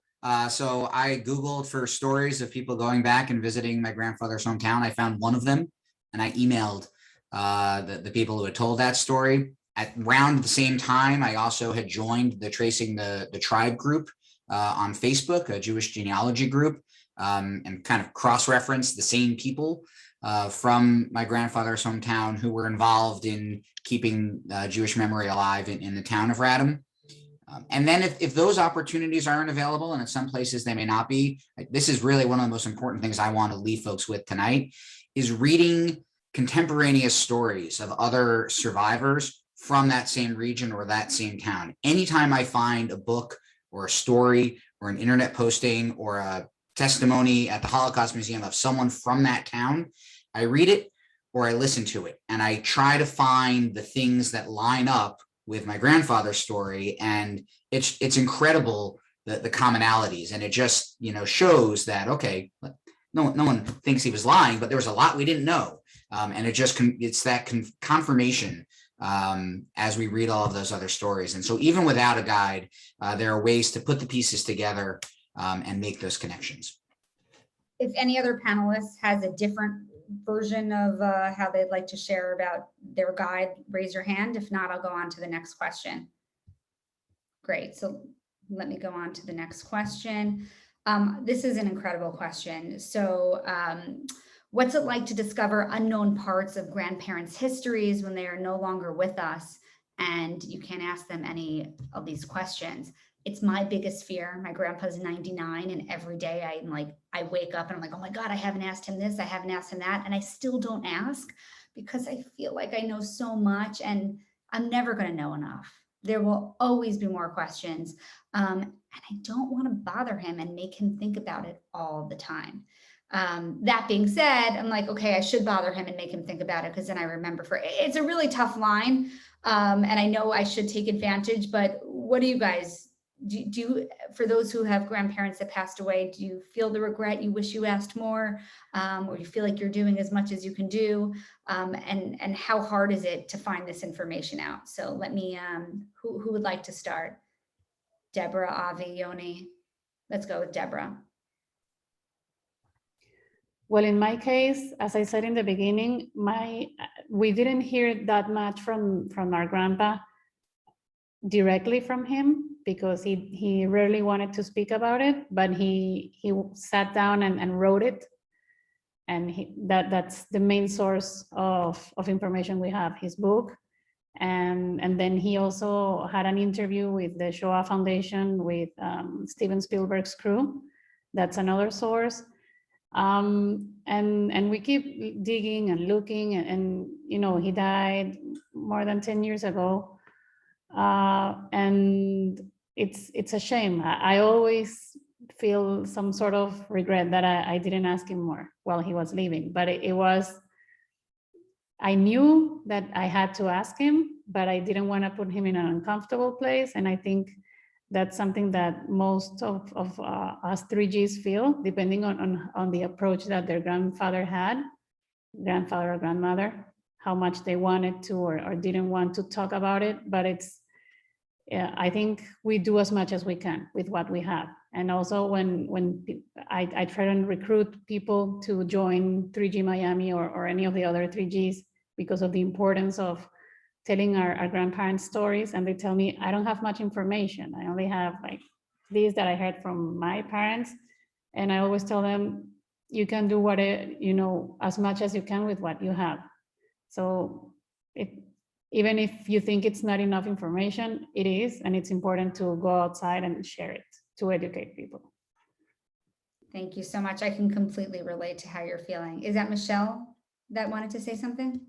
So I Googled for stories of people going back and visiting my grandfather's hometown. I found one of them and I emailed the people who had told that story. At around the same time, I also had joined the Tracing the Tribe group on Facebook, a Jewish genealogy group, and kind of cross-referenced the same people from my grandfather's hometown who were involved in keeping Jewish memory alive in the town of Radom. And then if those opportunities aren't available, and in some places they may not be, this is really one of the most important things I want to leave folks with tonight, is reading contemporaneous stories of other survivors from that same region or that same town. Anytime I find a book or a story or an internet posting or a testimony at the Holocaust Museum of someone from that town, I read it or I listen to it. And I try to find the things that line up with my grandfather's story, and it's incredible the commonalities, and it just shows that okay, no one thinks he was lying, but there was a lot we didn't know, and it's that confirmation as we read all of those other stories. And so even without a guide, there are ways to put the pieces together and make those connections. If any other panelist has a different version of how they'd like to share about their guide, raise your hand. If not, I'll go on to the next question. Great, so let me go on to the next question. This is an incredible question. So what's it like to discover unknown parts of grandparents' histories when they are no longer with us and you can't ask them any of these questions? It's my biggest fear. My grandpa's 99 and every day I wake up and I'm like, oh my God, I haven't asked him this, I haven't asked him that. And I still don't ask because I feel like I know so much and I'm never going to know enough. There will always be more questions. And I don't want to bother him and make him think about it all the time. That being said, I'm like, okay, I should bother him and make him think about it because then I remember it's a really tough line. And I know I should take advantage, but what do you guys do you, for those who have grandparents that passed away, do you feel the regret, you wish you asked more, or you feel like you're doing as much as you can do? And how hard is it to find this information out? So let me, who would like to start? Deborah, Avi, Yoni. Let's go with Deborah. Well, in my case, as I said in the beginning, we didn't hear that much from our grandpa directly from him because he rarely wanted to speak about it, but he sat down and wrote it. And that's the main source of information we have, his book. And then he also had an interview with the Shoah Foundation with Steven Spielberg's crew. That's another source. And we keep digging and looking, and he died more than 10 years ago. And it's a shame. I always feel some sort of regret that I didn't ask him more while he was leaving, but I knew that I had to ask him, but I didn't want to put him in an uncomfortable place. And I think that's something that most of us 3Gs feel, depending on the approach that their grandfather or grandmother, how much they wanted to or didn't want to talk about it. But I think we do as much as we can with what we have. And also when I try to recruit people to join 3G Miami or any of the other 3Gs because of the importance of telling our grandparents' stories, and they tell me, I don't have much information. I only have like these that I heard from my parents. And I always tell them, you can do as much as you can with what you have. So even if you think it's not enough information, it is, and it's important to go outside and share it to educate people. Thank you so much. I can completely relate to how you're feeling. Is that Michelle that wanted to say something?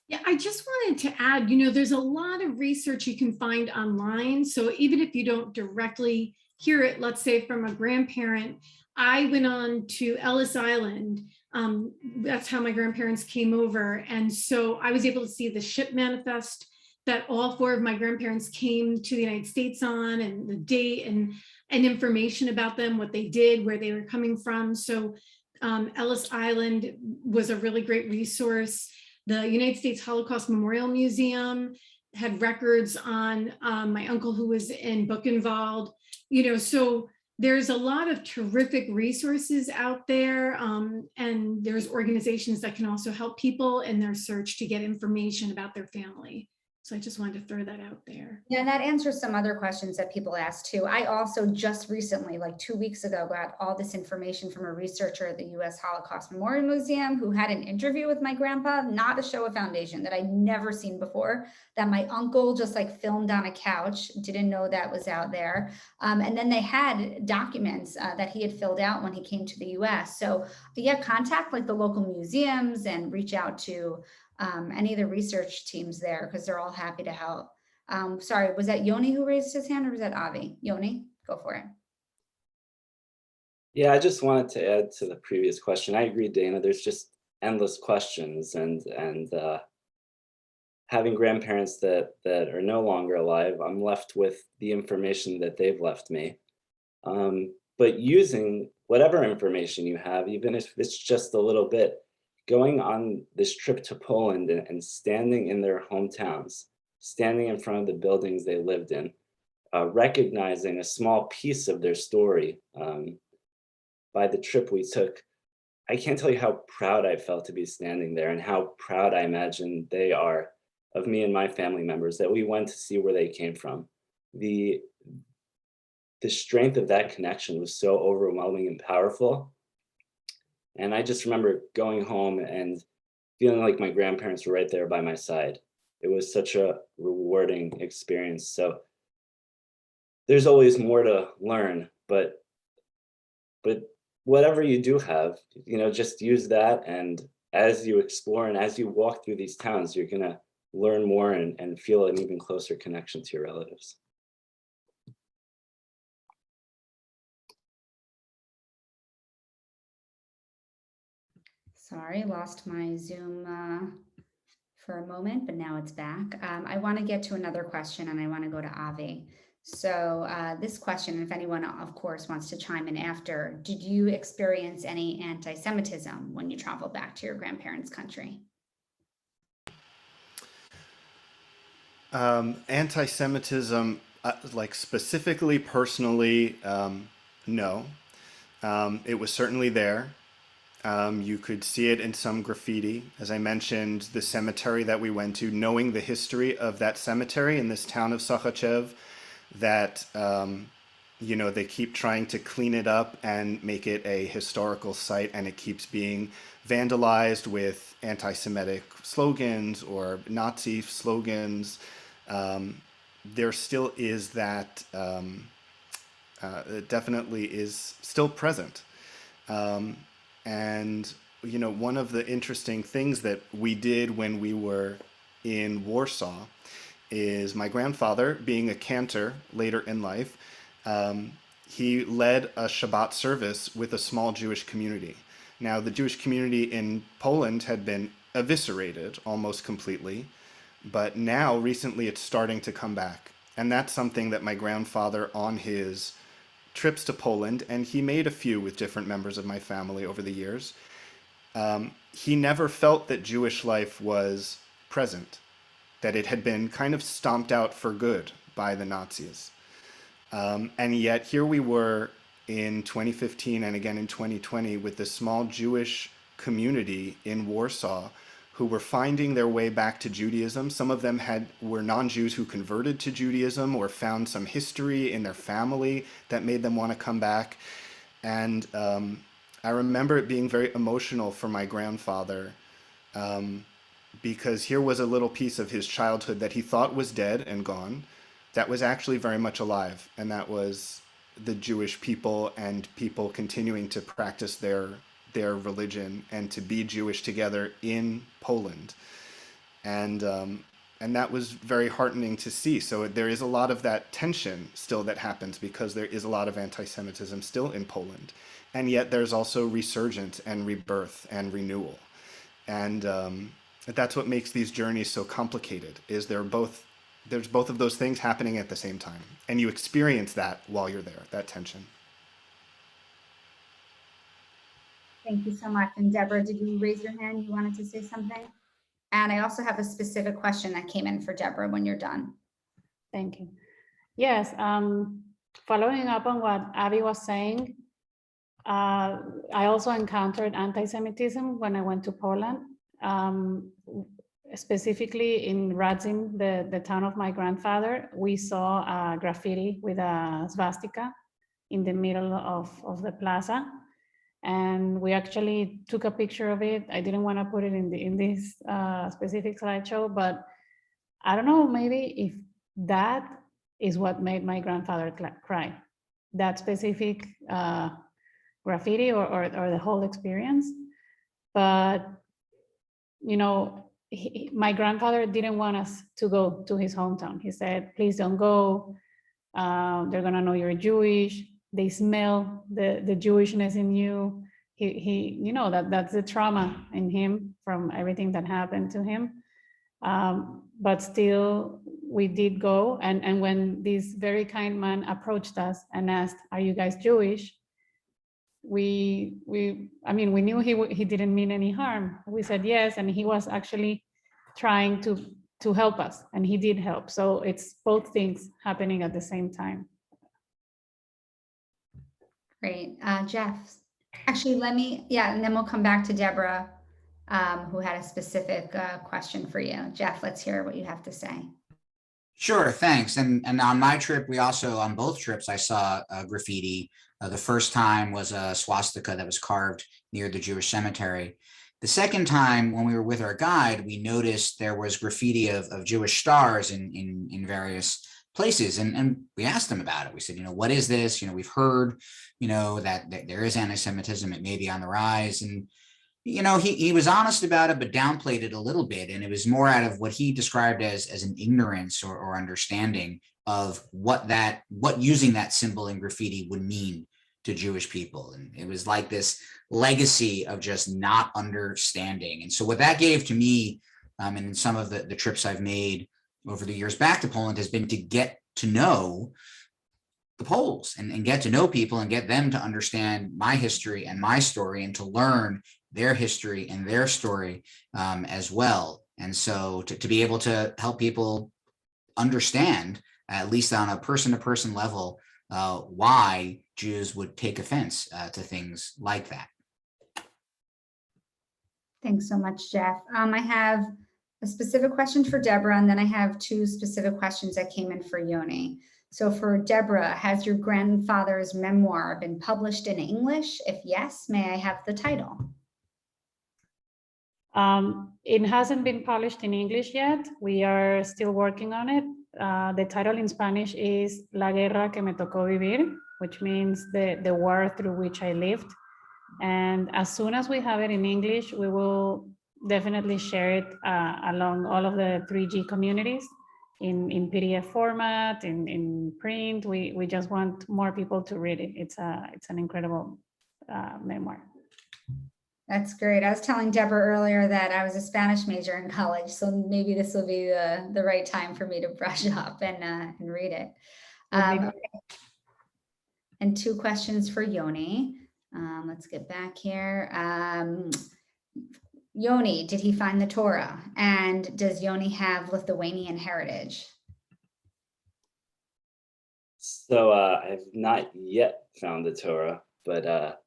Yeah, I just wanted to add, there's a lot of research you can find online. So even if you don't directly hear it, let's say from a grandparent, I went on to Ellis Island. That's how my grandparents came over. And so I was able to see the ship manifest that all four of my grandparents came to the United States on, and the date and information about them, what they did, where they were coming from. So Ellis Island was a really great resource. The United States Holocaust Memorial Museum had records on my uncle who was in Buchenwald, so there's a lot of terrific resources out there, and there's organizations that can also help people in their search to get information about their family. So I just wanted to throw that out there. Yeah, and that answers some other questions that people ask too. I also just recently, like 2 weeks ago, got all this information from a researcher at the U.S. Holocaust Memorial Museum who had an interview with my grandpa, not a Shoah Foundation, that I'd never seen before, that my uncle just like filmed on a couch, didn't know that was out there. And then they had documents that he had filled out when he came to the U.S. So yeah, contact like the local museums and reach out to any of the research teams there, because they're all happy to help. Sorry, was that Yoni who raised his hand, or was that Avi? Yoni, go for it. Yeah, I just wanted to add to the previous question. I agree, Dana, there's just endless questions, and having grandparents that are no longer alive, I'm left with the information that they've left me. But using whatever information you have, even if it's just a little bit, going on this trip to Poland and standing in their hometowns, standing in front of the buildings they lived in, recognizing a small piece of their story by the trip we took, I can't tell you how proud I felt to be standing there, and how proud I imagine they are of me and my family members that we went to see where they came from. The strength of that connection was so overwhelming and powerful. And I just remember going home and feeling like my grandparents were right there by my side. It was such a rewarding experience. So there's always more to learn, but whatever you do have, just use that. And as you explore and as you walk through these towns, you're gonna learn more and feel an even closer connection to your relatives. Sorry, lost my Zoom for a moment, but now it's back. I want to get to another question, and I want to go to Avi. So this question, if anyone, of course, wants to chime in after, did you experience any anti-Semitism when you traveled back to your grandparents' country? Anti-Semitism, like specifically, personally, no. It was certainly there. You could see it in some graffiti. As I mentioned, the cemetery that we went to, knowing the history of that cemetery in this town of Sakhachev, that, they keep trying to clean it up and make it a historical site, and it keeps being vandalized with anti-Semitic slogans or Nazi slogans. There still is that, it definitely is still present. And, one of the interesting things that we did when we were in Warsaw is my grandfather, being a cantor later in life, he led a Shabbat service with a small Jewish community. Now, the Jewish community in Poland had been eviscerated almost completely, but now recently it's starting to come back. And that's something that my grandfather, on his trips to Poland, and he made a few with different members of my family over the years, he never felt that Jewish life was present, that it had been kind of stomped out for good by the Nazis. And yet here we were in 2015 and again in 2020 with this small Jewish community in Warsaw who were finding their way back to Judaism. Some of them were non-Jews who converted to Judaism or found some history in their family that made them want to come back. And I remember it being very emotional for my grandfather, because here was a little piece of his childhood that he thought was dead and gone, that was actually very much alive. And that was the Jewish people and people continuing to practice their religion and to be Jewish together in Poland. And And that was very heartening to see. So there is a lot of that tension still that happens because there is a lot of anti-Semitism still in Poland. And yet there's also resurgence and rebirth and renewal. And that's what makes these journeys so complicated, is there's both of those things happening at the same time. And you experience that while you're there, that tension. Thank you so much. And Deborah, did you raise your hand? You wanted to say something? And I also have a specific question that came in for Deborah when you're done. Thank you. Yes, following up on what Avi was saying, I also encountered anti-Semitism when I went to Poland, specifically in Radzin, the town of my grandfather. We saw a graffiti with a swastika in the middle of the plaza. And we actually took a picture of it. I didn't want to put it in this specific slideshow, but I don't know, maybe if that is what made my grandfather cry, that specific graffiti or the whole experience. But, you know, my grandfather didn't want us to go to his hometown. He said, please don't go. They're gonna know you're Jewish. They smell the Jewishness in you. He you know, that's the trauma in him from everything that happened to him. But still, we did go. And when this very kind man approached us and asked, are you guys Jewish? We knew he didn't mean any harm. We said yes, and he was actually trying to help us, and he did help. So it's both things happening at the same time. Great. Jeff, actually, and then we'll come back to Deborah, who had a specific question for you. Jeff, let's hear what you have to say. Sure, thanks. And on my trip, on both trips, I saw graffiti. The first time was a swastika that was carved near the Jewish cemetery. The second time, when we were with our guide, we noticed there was graffiti of Jewish stars in various places. And we asked them about it. We said, what is this? We've heard, that there is anti-Semitism. It may be on the rise. And, he was honest about it, but downplayed it a little bit. And it was more out of what he described as an ignorance or understanding of what using that symbol in graffiti would mean to Jewish people. And it was like this legacy of just not understanding. And so what that gave to me, and in some of the trips I've made over the years back to Poland, has been to get to know the Poles and get to know people and get them to understand my history and my story, and to learn their history and their story as well. And so to be able to help people understand, at least on a person-to-person level, why Jews would take offense to things like that. Thanks so much, Jeff. I have a specific question for Deborah, and then I have two specific questions that came in for Yoni. So for Deborah, has your grandfather's memoir been published in English? If yes, may I have the title? It hasn't been published in English yet. We are still working on it. The title in Spanish is La guerra que me tocó vivir, which means the war through which I lived. And as soon as we have it in English, we will definitely share it along all of the 3G communities in PDF format, in print. We just want more people to read it. It's an incredible memoir. That's great. I was telling Deborah earlier that I was a Spanish major in college, so maybe this will be the right time for me to brush up and read it. Okay. And two questions for Yoni. Let's get back here. Yoni, did he find the Torah? And does Yoni have Lithuanian heritage? So I've not yet found the Torah, but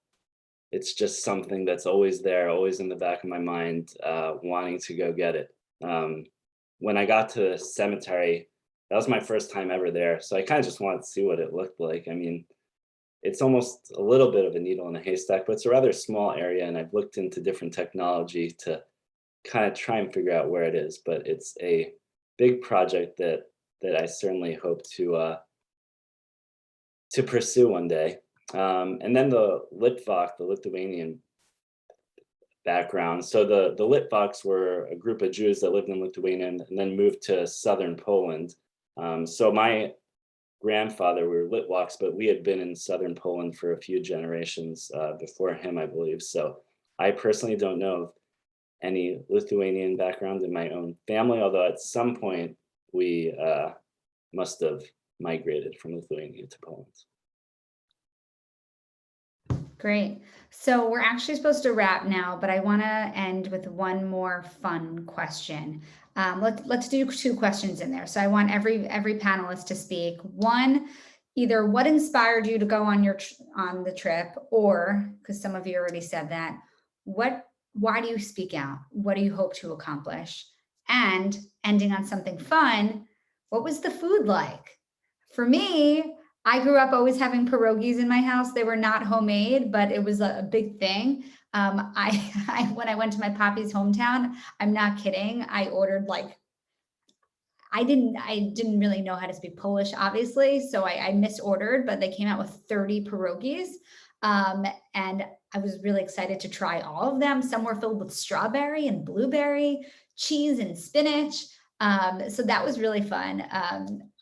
it's just something that's always there, always in the back of my mind, wanting to go get it. When I got to the cemetery, that was my first time ever there. So I kind of just wanted to see what it looked like. I mean, it's almost a little bit of a needle in a haystack, but it's a rather small area. And I've looked into different technology to kind of try and figure out where it is. But it's a big project that I certainly hope to pursue one day. And then the Litvak, the Lithuanian background. So the Litvoks were a group of Jews that lived in Lithuania and then moved to southern Poland. So my grandfather, we were Litvoks, but we had been in southern Poland for a few generations before him, I believe. So I personally don't know of any Lithuanian background in my own family, although at some point we must have migrated from Lithuania to Poland. Great. So we're actually supposed to wrap now, but I want to end with one more fun question. Let's do 2 questions in there. So I want every panelist to speak. One, either what inspired you to go on the trip, or, because some of you already said that, why do you speak out? What do you hope to accomplish? And ending on something fun, what was the food like? For me, I grew up always having pierogies in my house. They were not homemade, but it was a big thing. When I went to my papi's hometown, I'm not kidding, I ordered I didn't really know how to speak Polish, obviously, so I misordered, but they came out with 30 pierogies. And I was really excited to try all of them. Some were filled with strawberry and blueberry, cheese and spinach. So that was really fun.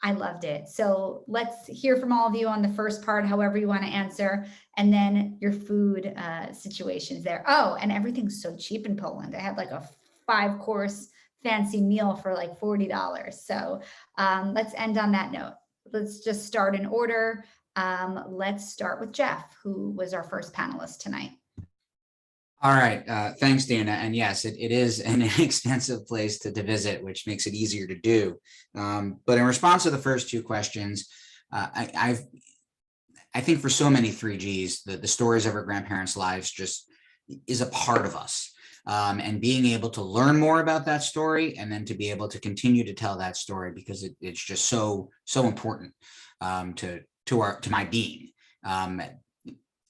I loved it. So let's hear from all of you on the first part, however you want to answer, and then your food situations there. Oh, and everything's so cheap in Poland. I had like a 5-course fancy meal for like $40. So let's end on that note. Let's just start in order. Let's start with Jeff, who was our first panelist tonight. All right. Thanks, Dana. And yes, it is an inexpensive place to visit, which makes it easier to do. But in response to the first 2 questions, I think for so many 3Gs, the stories of our grandparents' lives just is a part of us. And being able to learn more about that story and then to be able to continue to tell that story, because it's just so important to my being.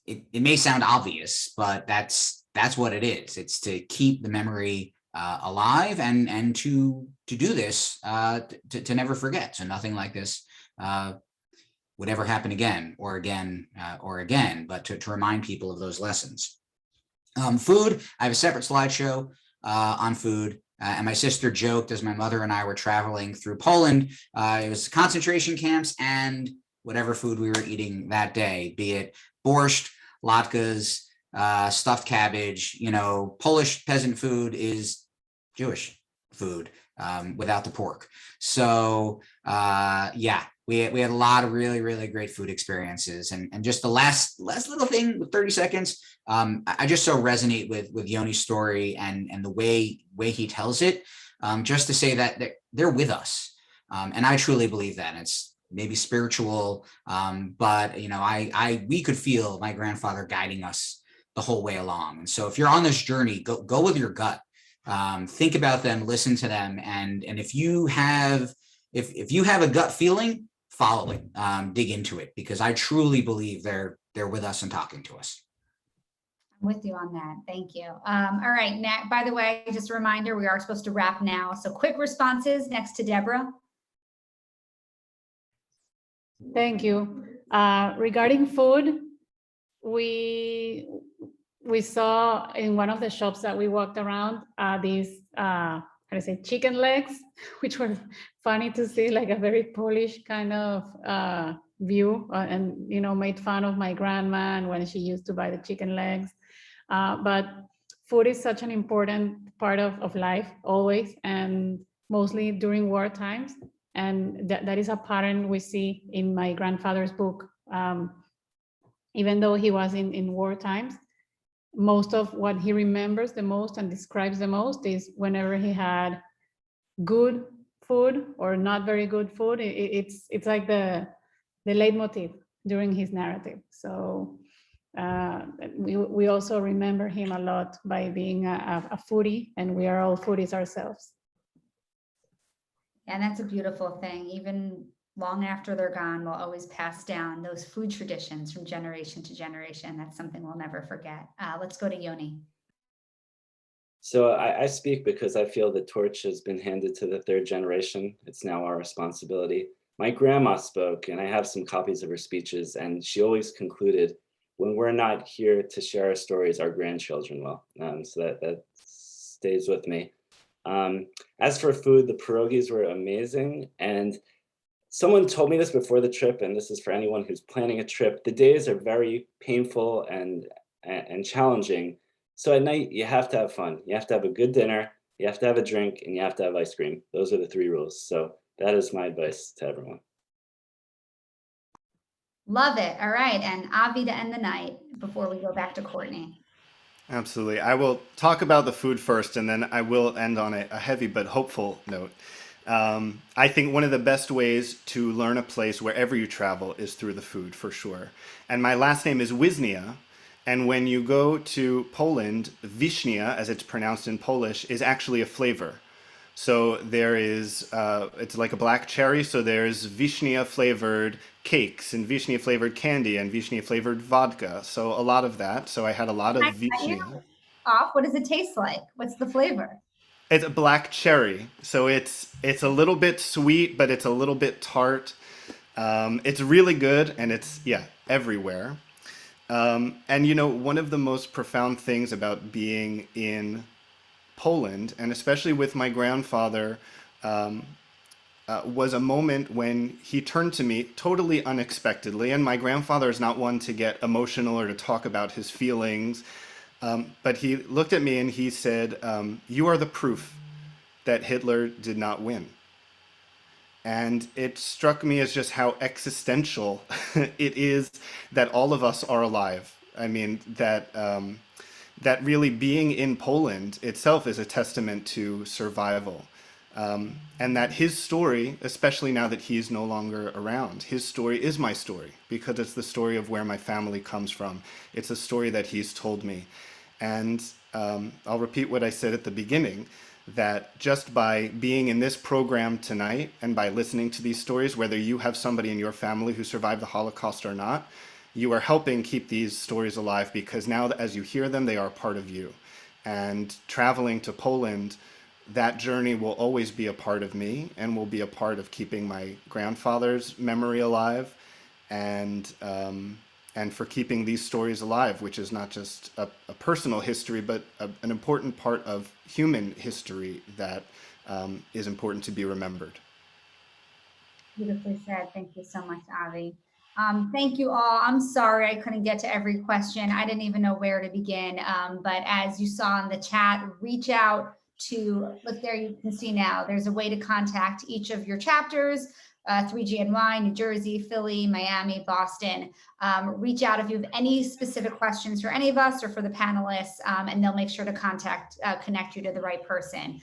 It may sound obvious, but that's what it is. It's to keep the memory alive and to do this to never forget. So nothing like this would ever happen again, but to remind people of those lessons. Food, I have a separate slideshow on food. And my sister joked as my mother and I were traveling through Poland, it was concentration camps and whatever food we were eating that day, be it borscht, latkes, stuffed cabbage. Polish peasant food is Jewish food without the pork. So yeah, we had a lot of really, really great food experiences. And just the last little thing with 30 seconds, I just so resonate with Yoni's story and the way he tells it, just to say that they're with us. And I truly believe that. It's maybe spiritual, but we could feel my grandfather guiding us the whole way along. And so if you're on this journey, go with your gut. Think about them, listen to them, and if you have a gut feeling, follow it, dig into it, because I truly believe they're with us and talking to us. I'm with you on that. Thank you. All right, Nat, by the way, just a reminder, we are supposed to wrap now. So quick responses next to Deborah. Thank you. Regarding food, we saw in one of the shops that we walked around these chicken legs, which were funny to see, like a very Polish kind of view, and made fun of my grandma and when she used to buy the chicken legs. But food is such an important part of life always, and mostly during war times. And that is a pattern we see in my grandfather's book. Even though he was in war times, most of what he remembers the most and describes the most is whenever he had good food or not very good food. It's like the leitmotif during his narrative. So we also remember him a lot by being a foodie, and we are all foodies ourselves. And that's a beautiful thing. Even long after they're gone, we'll always pass down those food traditions from generation to generation. That's something we'll never forget. Let's go to Yoni. So I speak because I feel the torch has been handed to the 3rd generation. It's now our responsibility. My grandma spoke, and I have some copies of her speeches, and she always concluded, when we're not here to share our stories, our grandchildren will. So that stays with me. As for food, the pierogies were amazing. And someone told me this before the trip, and this is for anyone who's planning a trip. The days are very painful and challenging. So at night, you have to have fun. You have to have a good dinner, you have to have a drink, and you have to have ice cream. Those are the 3 rules. So that is my advice to everyone. Love it. All right. And Avi to end the night before we go back to Courtney. Absolutely. I will talk about the food first, and then I will end on a heavy but hopeful note. I think one of the best ways to learn a place wherever you travel is through the food, for sure. And my last name is Wisnia. And when you go to Poland, Wisnia, as it's pronounced in Polish, is actually a flavor. So there is, it's like a black cherry. So there's Wisnia flavored cakes and Wisnia flavored candy and Wisnia flavored vodka. So a lot of that. So I had a lot of Wisnia. What does it taste like? What's the flavor? It's a black cherry. So it's a little bit sweet, but it's a little bit tart. It's really good, and it's, everywhere. And you know, one of the most profound things about being in Poland, and especially with my grandfather, was a moment when he turned to me totally unexpectedly. And my grandfather is not one to get emotional or to talk about his feelings. But he looked at me and he said, "You are the proof that Hitler did not win." And it struck me as just how existential it is that all of us are alive. I mean, that really being in Poland itself is a testament to survival. And that his story, especially now that he's no longer around, his story is my story, because it's the story of where my family comes from. It's a story that he's told me. And I'll repeat what I said at the beginning, that just by being in this program tonight and by listening to these stories, whether you have somebody in your family who survived the Holocaust or not, you are helping keep these stories alive, because now as you hear them, they are part of you. And traveling to Poland, that journey will always be a part of me and will be a part of keeping my grandfather's memory alive, and for keeping these stories alive, which is not just a personal history, but an important part of human history that is important to be remembered. Beautifully said. Thank you so much, Avi. Thank you all. I'm sorry I couldn't get to every question. I didn't even know where to begin. But as you saw in the chat, reach out to, look there, you can see now, there's a way to contact each of your chapters, 3GNY, New Jersey, Philly, Miami, Boston. Reach out if you have any specific questions for any of us or for the panelists, and they'll make sure to connect you to the right person.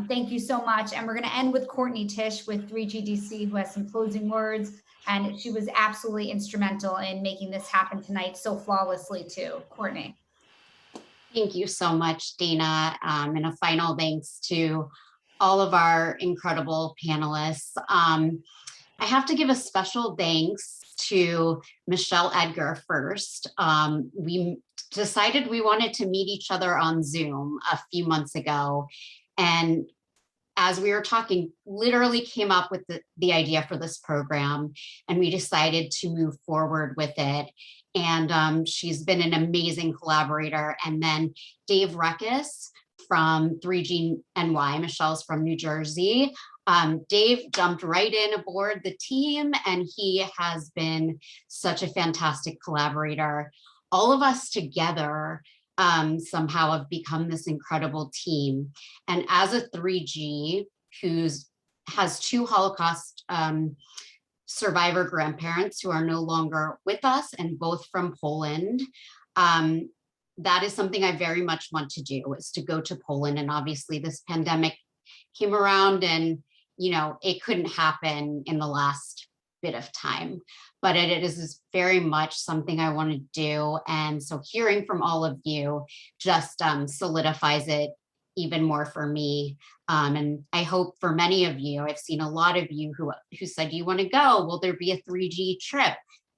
Thank you so much. And we're going to end with Courtney Tish with 3GDC, who has some closing words. And she was absolutely instrumental in making this happen tonight so flawlessly too. Courtney. Thank you so much, Dana. And a final thanks to all of our incredible panelists. I have to give a special thanks to Michelle Edgar first. We decided we wanted to meet each other on Zoom a few months ago. And as we were talking, literally came up with the idea for this program, and we decided to move forward with it. And she's been an amazing collaborator. And then Dave Reckes from 3GNY, Michelle's from New Jersey. Dave jumped right in aboard the team, and he has been such a fantastic collaborator. All of us together somehow have become this incredible team. And as a 3G who has 2 Holocaust survivor grandparents who are no longer with us, and both from Poland, that is something I very much want to do, is to go to Poland. And obviously this pandemic came around, and you know, it couldn't happen in the last bit of time, but it is very much something I want to do. And so hearing from all of you just solidifies it even more for me. And I hope for many of you, I've seen a lot of you who said, you want to go, will there be a 3G trip?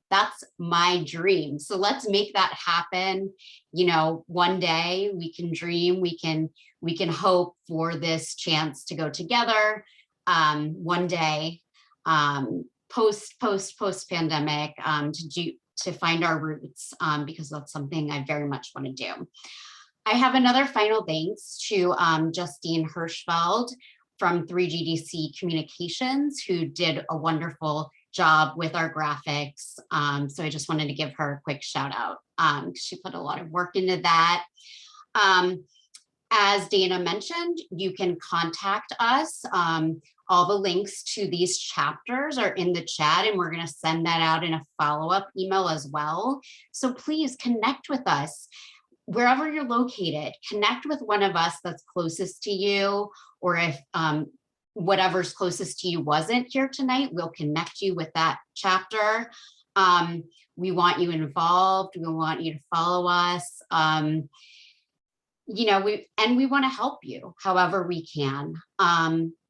That's my dream. So let's make that happen. You know, one day we can dream, we can hope for this chance to go together. One day, post pandemic, to find our roots, because that's something I very much want to do. I have another final thanks to Justine Hirschfeld from 3GDC Communications, who did a wonderful job with our graphics. So I just wanted to give her a quick shout out. She put a lot of work into that. As Dana mentioned, you can contact us. All the links to these chapters are in the chat, and we're going to send that out in a follow-up email as well. So please connect with us. Wherever you're located, connect with one of us that's closest to you, or if whatever's closest to you wasn't here tonight, we'll connect you with that chapter. We want you involved. We want you to follow us. You know, we want to help you however we can.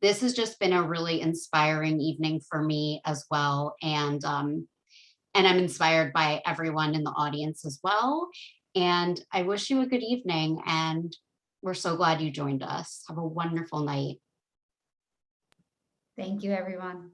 This has just been a really inspiring evening for me as well. And I'm inspired by everyone in the audience as well. And I wish you a good evening, and we're so glad you joined us. Have a wonderful night. Thank you, everyone.